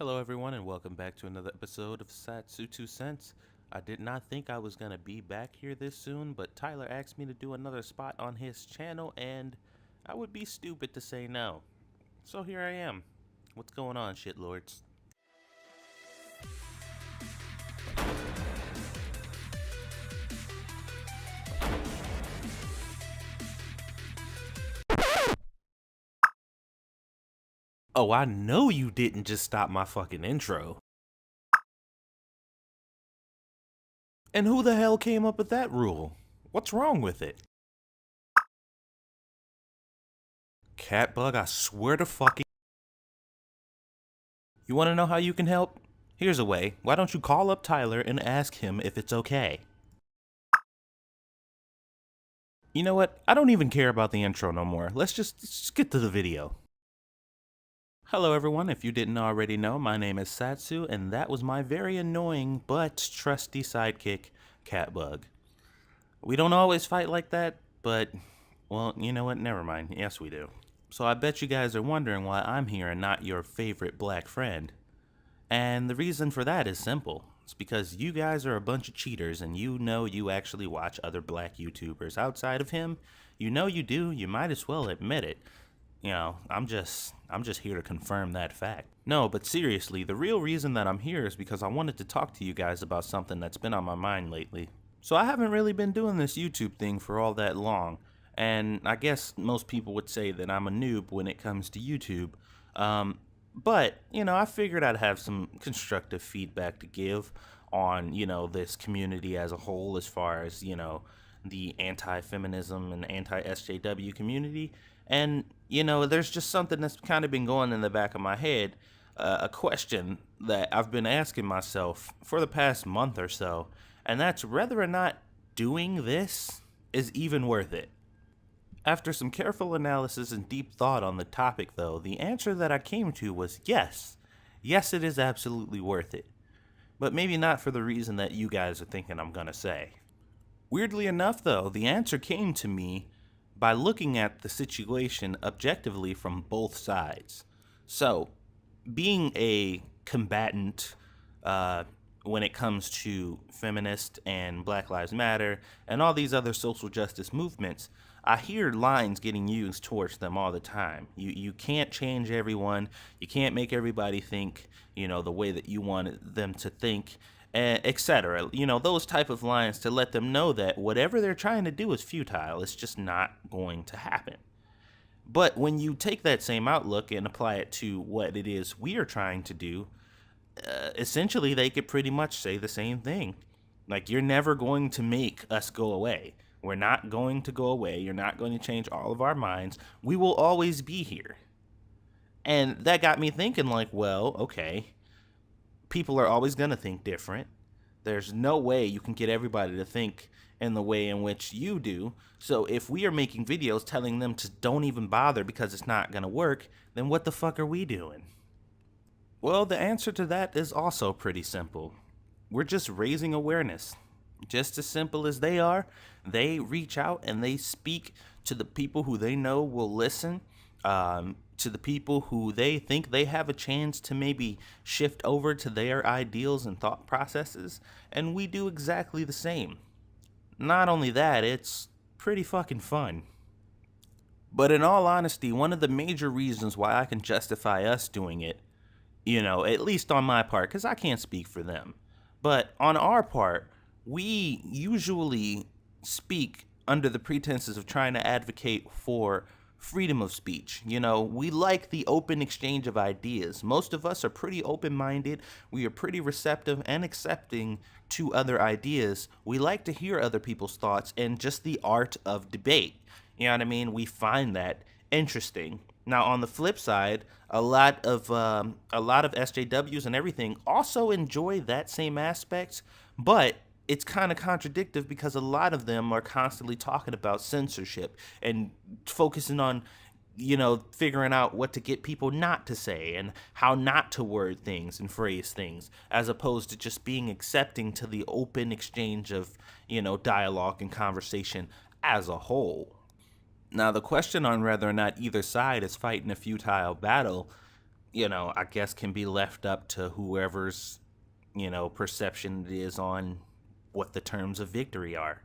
Hello everyone and welcome back to another episode of Satsu2Cents. I did not think I was going to be back here this soon, but Tyler asked me to do another spot on his channel and I would be stupid to say no. So here I am. What's going on, shitlords? Oh, I know you didn't just stop my fucking intro. And who the hell came up with that rule? What's wrong with it? Catbug, I swear to fucking... You want to know how you can help? Here's a way. Why don't you call up Tyler and ask him if it's okay? You know what? I don't even care about the intro no more. Let's just get to the video. Hello everyone, if you didn't already know, my name is Satsu, and that was my very annoying but trusty sidekick, Catbug. We don't always fight like that, but, well, you know what? Never mind. Yes, we do. So I bet you guys are wondering why I'm here and not your favorite black friend. And the reason for that is simple. It's because you guys are a bunch of cheaters and you know you actually watch other black YouTubers outside of him. You know you do, you might as well admit it. You know, I'm just here to confirm that fact. No, but seriously, the real reason that I'm here is because I wanted to talk to you guys about something that's been on my mind lately. So I haven't really been doing this YouTube thing for all that long, and I guess most people would say that I'm a noob when it comes to YouTube. But, you know, I figured I'd have some constructive feedback to give on, you know, this community as a whole as far as, you know, the anti-feminism and anti-SJW community. And, you know, there's just something that's kind of been going in the back of my head, a question that I've been asking myself for the past month or so, and that's whether or not doing this is even worth it. After some careful analysis and deep thought on the topic, though, the answer that I came to was yes. Yes, it is absolutely worth it. But maybe not for the reason that you guys are thinking I'm gonna say. Weirdly enough, though, the answer came to me by looking at the situation objectively from both sides. So, being a combatant when it comes to feminist and Black Lives Matter and all these other social justice movements, I hear lines getting used towards them all the time. You can't change everyone. You can't make everybody think, you know, the way that you want them to think, etc. You know, those type of lines to let them know that whatever they're trying to do is futile. It's just not going to happen. But when you take that same outlook and apply it to what it is we are trying to do, essentially they could pretty much say the same thing. Like, you're never going to make us go away. We're not going to go away. You're not going to change all of our minds. We will always be here. And that got me thinking, like, well, okay, people are always going to think different. There's no way you can get everybody to think in the way in which you do. So if we are making videos telling them to don't even bother because it's not going to work, then what the fuck are we doing? Well, the answer to that is also pretty simple. We're just raising awareness. Just as simple as they are, they reach out and they speak to the people who they know will listen, to the people who they think they have a chance to maybe shift over to their ideals and thought processes, and we do exactly the same. Not only that, it's pretty fucking fun. But in all honesty, one of the major reasons why I can justify us doing it, you know, at least on my part, because I can't speak for them, but on our part, we usually speak under the pretenses of trying to advocate for freedom of speech. You know, we like the open exchange of ideas. Most of us are pretty open-minded. We are pretty receptive and accepting to other ideas. We like to hear other people's thoughts and just the art of debate. You know what I mean? We find that interesting. Now, on the flip side, a lot of SJWs and everything also enjoy that same aspect, but it's kind of contradictory because a lot of them are constantly talking about censorship and focusing on, you know, figuring out what to get people not to say and how not to word things and phrase things, as opposed to just being accepting to the open exchange of, you know, dialogue and conversation as a whole. Now, the question on whether or not either side is fighting a futile battle I guess can be left up to whoever's, perception it is on what the terms of victory are.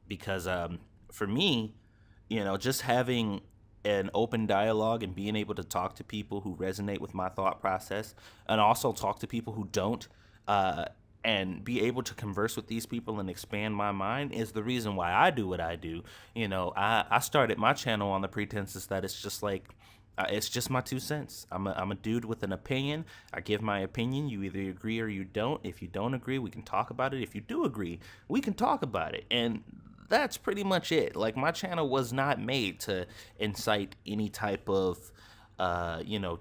Because for me, just having an open dialogue and being able to talk to people who resonate with my thought process, and also talk to people who don't, uh, and be able to converse with these people and expand my mind is the reason why I do what I do. I started my channel on the pretenses that it's just my 2 cents. I'm a dude with an opinion. I give my opinion. You either agree or you don't. If you don't agree, we can talk about it. If you do agree, we can talk about it. And that's pretty much it. Like, my channel was not made to incite any type of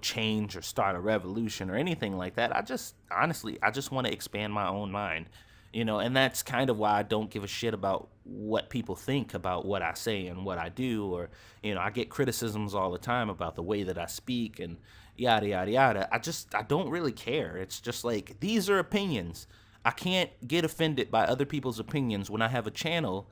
change or start a revolution or anything like that. I just want to expand my own mind, and that's kind of why I don't give a shit about what people think about what I say and what I do. Or, I get criticisms all the time about the way that I speak and yada, yada, yada. I don't really care. It's just like, these are opinions. I can't get offended by other people's opinions when I have a channel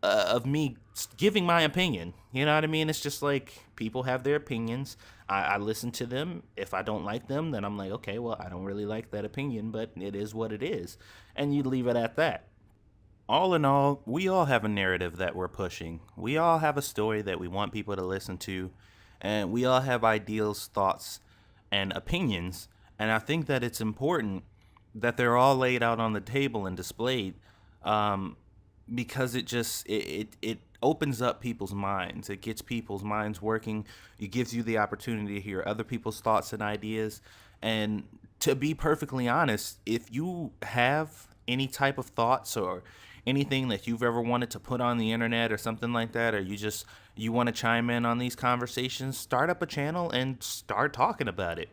of me giving my opinion. You know what I mean? It's just like, people have their opinions. I listen to them. If I don't like them, then I'm like, okay, well, I don't really like that opinion, but it is what it is. And you leave it at that. All in all, we all have a narrative that we're pushing. We all have a story that we want people to listen to. And we all have ideals, thoughts, and opinions. And I think that it's important that they're all laid out on the table and displayed. Because it opens up people's minds. It gets people's minds working. It gives you the opportunity to hear other people's thoughts and ideas. And to be perfectly honest, if you have any type of thoughts or anything that you've ever wanted to put on the internet or something like that, or you want to chime in on these conversations, start up a channel and start talking about it.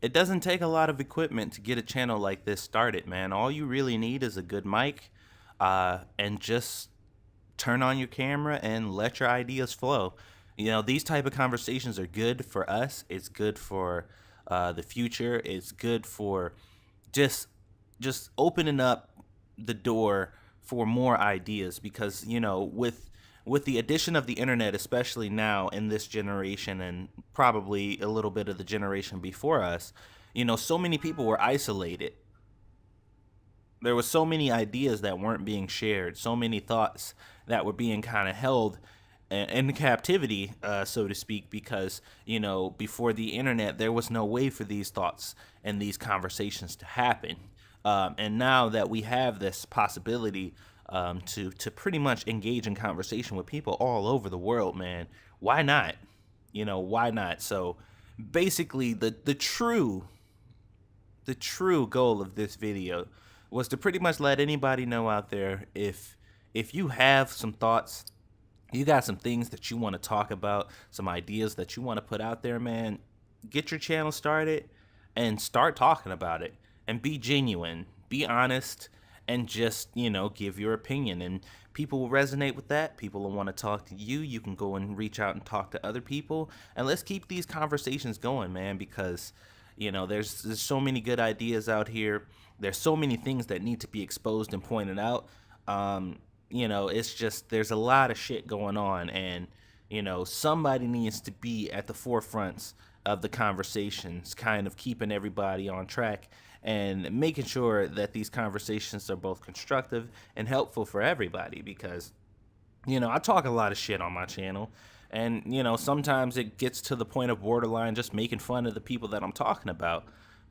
It doesn't take a lot of equipment to get a channel like this started, man. All you really need is a good mic, and just turn on your camera and let your ideas flow. These type of conversations are good for us. It's good for the future. It's good for just opening up the door for more ideas, because with the addition of the internet, especially now in this generation and probably a little bit of the generation before us, so many people were isolated. There were so many ideas that weren't being shared, so many thoughts that were being kind of held in captivity, so to speak, because, before the internet, there was no way for these thoughts and these conversations to happen. And now that we have this possibility to pretty much engage in conversation with people all over the world, man, why not? Why not? So basically, the true goal of this video was to pretty much let anybody know out there, if you have some thoughts, you got some things that you want to talk about, some ideas that you want to put out there, man, get your channel started and start talking about it, and be genuine, be honest, and just, give your opinion. And people will resonate with that. People will want to talk to you. You can go and reach out and talk to other people, and let's keep these conversations going, man, because there's so many good ideas out here. There's so many things that need to be exposed and pointed out. It's just, there's a lot of shit going on, and somebody needs to be at the forefronts of the conversations, kind of keeping everybody on track and making sure that these conversations are both constructive and helpful for everybody. Because I talk a lot of shit on my channel, and sometimes it gets to the point of borderline just making fun of the people that I'm talking about.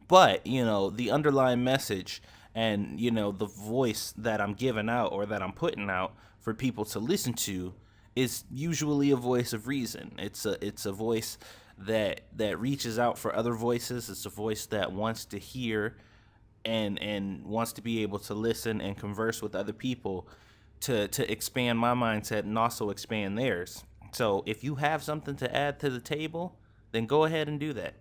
But the underlying message and the voice that I'm giving out, or that I'm putting out for people to listen to, is usually a voice of reason. It's a voice that reaches out for other voices. It's a voice that wants to hear and wants to be able to listen and converse with other people to expand my mindset and also expand theirs. So if you have something to add to the table, then go ahead and do that.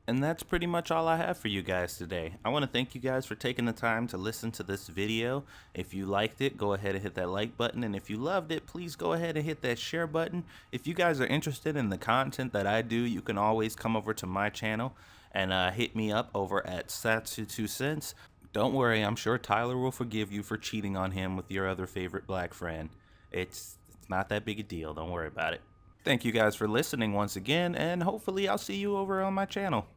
And that's pretty much all I have for you guys today. I want to thank you guys for taking the time to listen to this video. If you liked it, go ahead and hit that like button. And if you loved it, please go ahead and hit that share button. If you guys are interested in the content that I do, you can always come over to my channel and hit me up over at Satsu2Cents. Don't worry, I'm sure Tyler will forgive you for cheating on him with your other favorite black friend. It's not that big a deal. Don't worry about it. Thank you guys for listening once again, and hopefully I'll see you over on my channel.